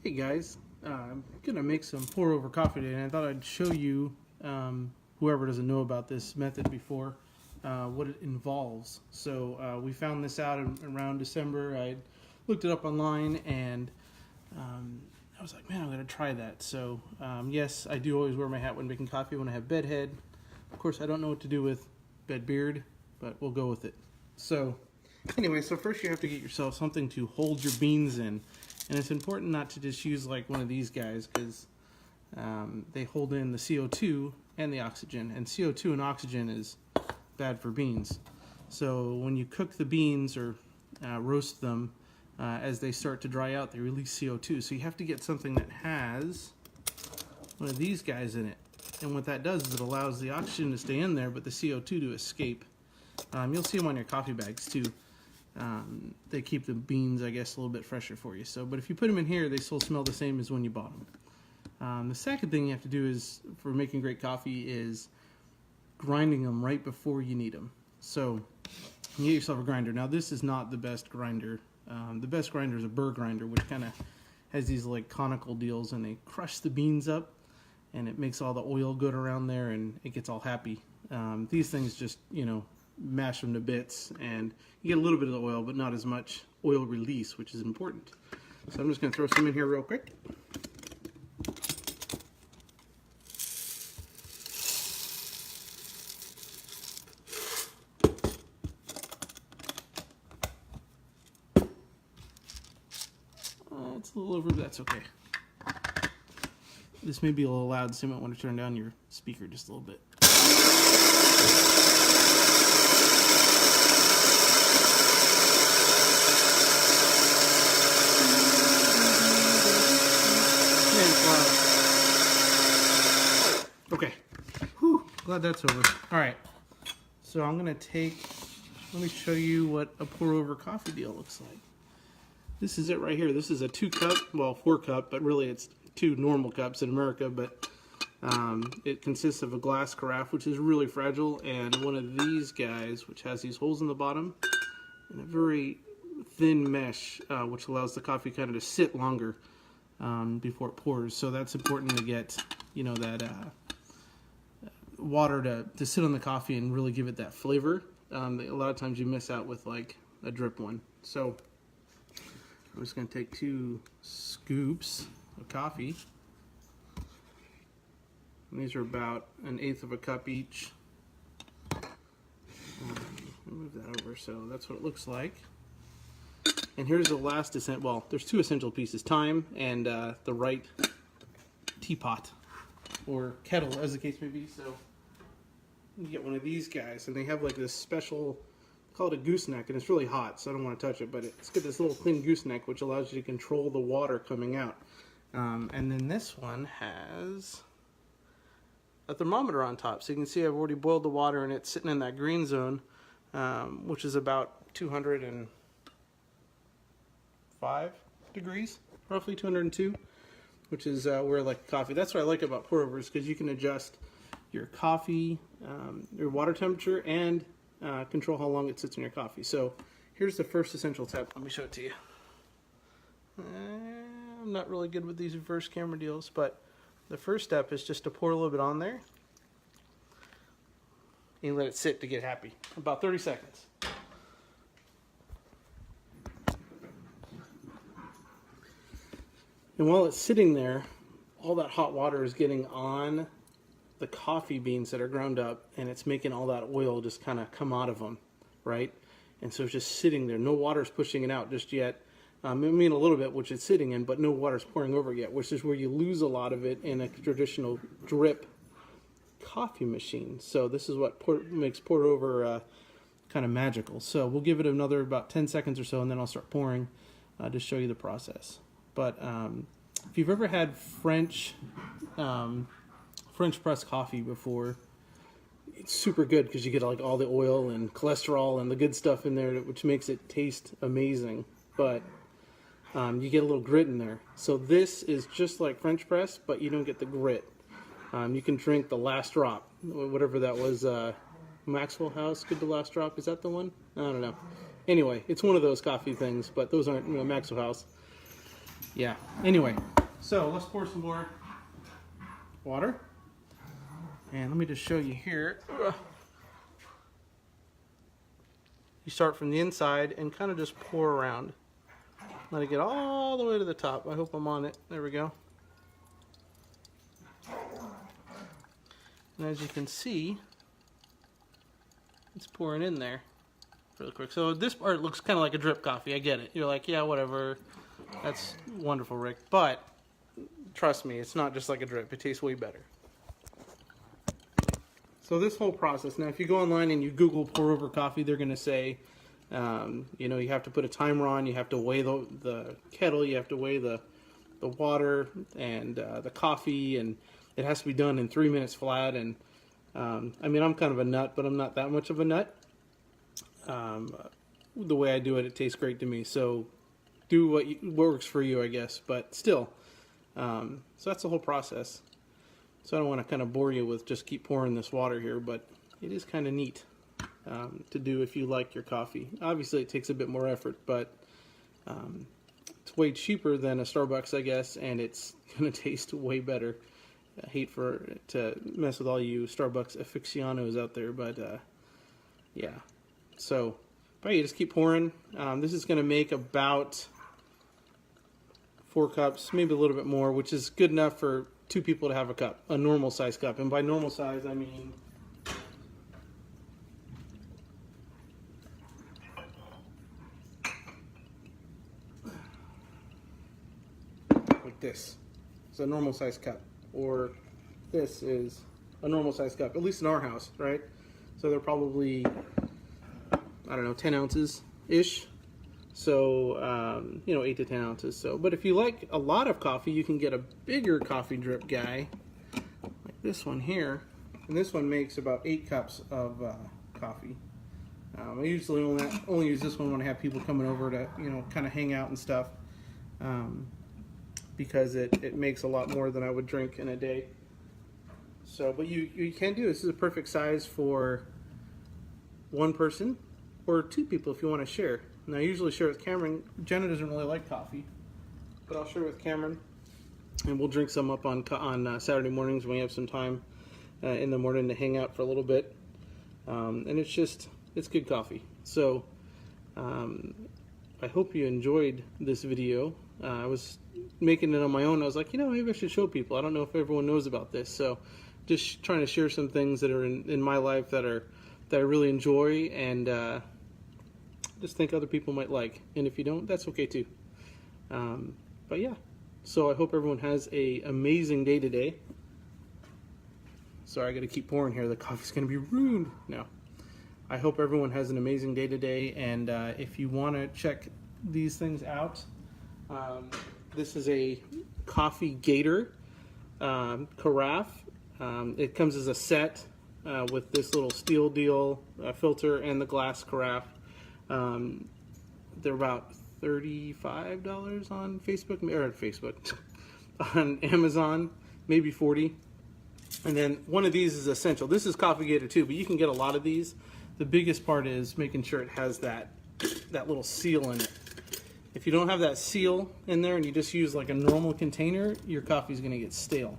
Hey guys, I'm gonna make some pour over coffee today, and I thought I'd show you, whoever doesn't know about this method before, what it involves. So we found this out around December. I looked it up online, and I was like, man, I'm gonna try that. So yes, I do always wear my hat when making coffee when I have bedhead. Of course, I don't know what to do with bed beard, but we'll go with it. So anyway, so first you have to get yourself something to hold your beans in. And it's important not to just use like one of these guys because they hold in the CO2 and the oxygen. And CO2 and oxygen is bad for beans. So when you cook the beans or roast them, as they start to dry out, they release CO2. So you have to get something that has one of these guys in it. And what that does is it allows the oxygen to stay in there, but the CO2 to escape. You'll see them on your coffee bags too. They keep the beans, I guess, a little bit fresher for you. So, but if you put them in here, they still smell the same as when you bought them. The second thing you have to do is, for making great coffee, is grinding them right before you need them. So, you get yourself a grinder. Now, this is not the best grinder. The best grinder is a burr grinder, which kind of has these like conical deals, and they crush the beans up, and it makes all the oil good around there, and it gets all happy. These things just, mash them to bits, and you get a little bit of the oil, but not as much oil release, which is important. So I'm just going to throw some in here real quick. It's a little over, but that's okay. This may be a little loud, so you might want to turn down your speaker just a little bit. Okay, whew, glad that's over. All right, so I'm gonna let me show you what a pour over coffee deal looks like. This is it right here. This is a 2-cup, well, 4-cup, but really it's 2 normal cups in America, but it consists of a glass carafe, which is really fragile, and one of these guys, which has these holes in the bottom, and a very thin mesh, which allows the coffee kind of to sit longer before it pours. So that's important to get, that water to sit on the coffee and really give it that flavor. A lot of times you miss out with like a drip one. So I'm just going to take 2 scoops of coffee. And these are about 1/8 of a cup each. Move that over, so that's what it looks like. And here's the last there's 2 essential pieces: time and the right teapot or kettle, as the case may be. So you get one of these guys, and they have like this special, call it a gooseneck, and it's really hot, so I don't want to touch it, but it's got this little thin gooseneck which allows you to control the water coming out. And then this one has a thermometer on top, so you can see I've already boiled the water, and it's sitting in that green zone, which is about 205 degrees, roughly 202, which is where I like coffee. That's what I like about pour overs, because you can adjust your coffee, your water temperature, and control how long it sits in your coffee. So here's the first essential step. Let me show it to you. I'm not really good with these reverse camera deals, but the first step is just to pour a little bit on there and let it sit to get happy. About 30 seconds. And while it's sitting there, all that hot water is getting on the coffee beans that are ground up, and it's making all that oil just kind of come out of them, right? And so it's just sitting there. No water's pushing it out just yet. I mean a little bit, which it's sitting in, but no water's pouring over yet, which is where you lose a lot of it in a traditional drip coffee machine. So this is what makes pour over kind of magical. So we'll give it another about 10 seconds or so, and then I'll start pouring to show you the process. But if you've ever had French press coffee before, it's super good because you get like all the oil and cholesterol and the good stuff in there, which makes it taste amazing. But you get a little grit in there. So this is just like French press, but you don't get the grit. You can drink the last drop, whatever that was. Maxwell House, Good to Last Drop. Is that the one? I don't know. Anyway, it's one of those coffee things, but those aren't Maxwell House. Yeah. Anyway, so let's pour some more water. And let me just show you here. You start from the inside and kind of just pour around. Let it get all the way to the top. I hope I'm on it. There we go. And as you can see, it's pouring in there really quick. So this part looks kind of like a drip coffee. I get it. You're like, yeah, whatever. That's wonderful, Rick. But trust me, it's not just like a drip. It tastes way better. So this whole process, now if you go online and you Google pour over coffee, they're going to say, you know, you have to put a timer on, you have to weigh the kettle, you have to weigh the water and the coffee, and it has to be done in 3 minutes flat. And I mean, I'm kind of a nut, but I'm not that much of a nut. The way I do it, it tastes great to me. So do what works for you, I guess. But still, so that's the whole process. So I don't want to kind of bore you with just keep pouring this water here, but it is kind of neat to do if you like your coffee. Obviously, it takes a bit more effort, but it's way cheaper than a Starbucks, I guess, and it's going to taste way better. I hate to mess with all you Starbucks aficionados out there, but yeah. So, but you just keep pouring. This is going to make about 4 cups, maybe a little bit more, which is good enough for 2 people to have a cup, a normal size cup. And by normal size, I mean like this. It's a normal size cup, or this is a normal size cup, at least in our house, right? So they're probably, I don't know, 10 ounces ish. So, you know, 8 to 10 ounces. So, but if you like a lot of coffee, you can get a bigger coffee drip guy, like this one here. And this one makes about 8 cups of coffee. I usually only use this one when I have people coming over to, you know, kind of hang out and stuff, because it makes a lot more than I would drink in a day. So, but you can do this is a perfect size for 1 person or 2 people if you want to share. And I usually share with Cameron. Jenna doesn't really like coffee, but I'll share with Cameron, and we'll drink some up on Saturday mornings when we have some time in the morning to hang out for a little bit. And it's good coffee. So I hope you enjoyed this video. I was making it on my own. I was like, you know, maybe I should show people. I don't know if everyone knows about this. So just trying to share some things that are in my life that I really enjoy, and just think other people might like. And if you don't, that's okay too. But yeah, so I hope everyone has a amazing day today. Sorry, I gotta keep pouring here. The coffee's gonna be ruined. No, I hope everyone has an amazing day today. And if you want to check these things out, this is a coffee gator carafe. It comes as a set with this little steel deal filter and the glass carafe. They're about $35 on Facebook, on Amazon, maybe 40. And then one of these is essential. This is Coffee Gator too, but you can get a lot of these. The biggest part is making sure it has that little seal in it. If you don't have that seal in there and you just use like a normal container, your coffee's going to get stale.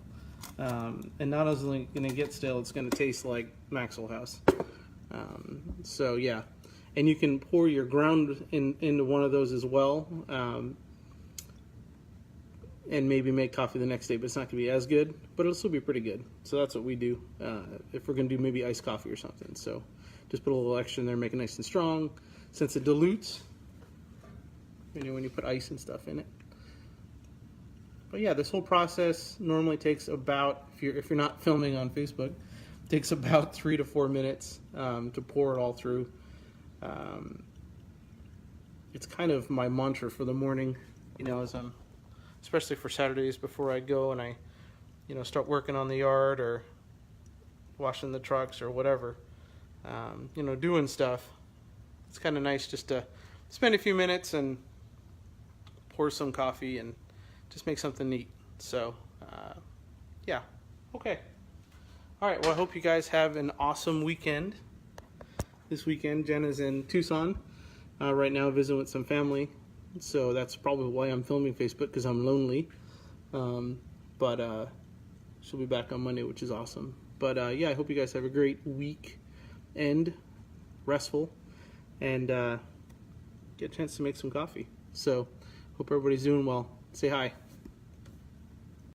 And not only going to get stale, it's going to taste like Maxwell House. So yeah. And you can pour your ground into one of those as well, and maybe make coffee the next day, but it's not going to be as good, but it'll still be pretty good. So that's what we do if we're going to do maybe iced coffee or something. So just put a little extra in there, make it nice and strong, since it dilutes, you know, when you put ice and stuff in it. But yeah, this whole process normally takes about, if you're not filming on Facebook, it takes about 3 to 4 minutes to pour it all through. It's kind of my mantra for the morning, you know, as I'm, especially for Saturdays before I go and I, you know, start working on the yard or washing the trucks or whatever, you know, doing stuff. It's kind of nice just to spend a few minutes and pour some coffee and just make something neat. So, yeah, okay. All right, well, I hope you guys have an awesome weekend. This weekend, Jenna's in Tucson right now visiting with some family. So that's probably why I'm filming Facebook, because I'm lonely. But she'll be back on Monday, which is awesome. But yeah, I hope you guys have a great week end, restful, and get a chance to make some coffee. So hope everybody's doing well. Say hi.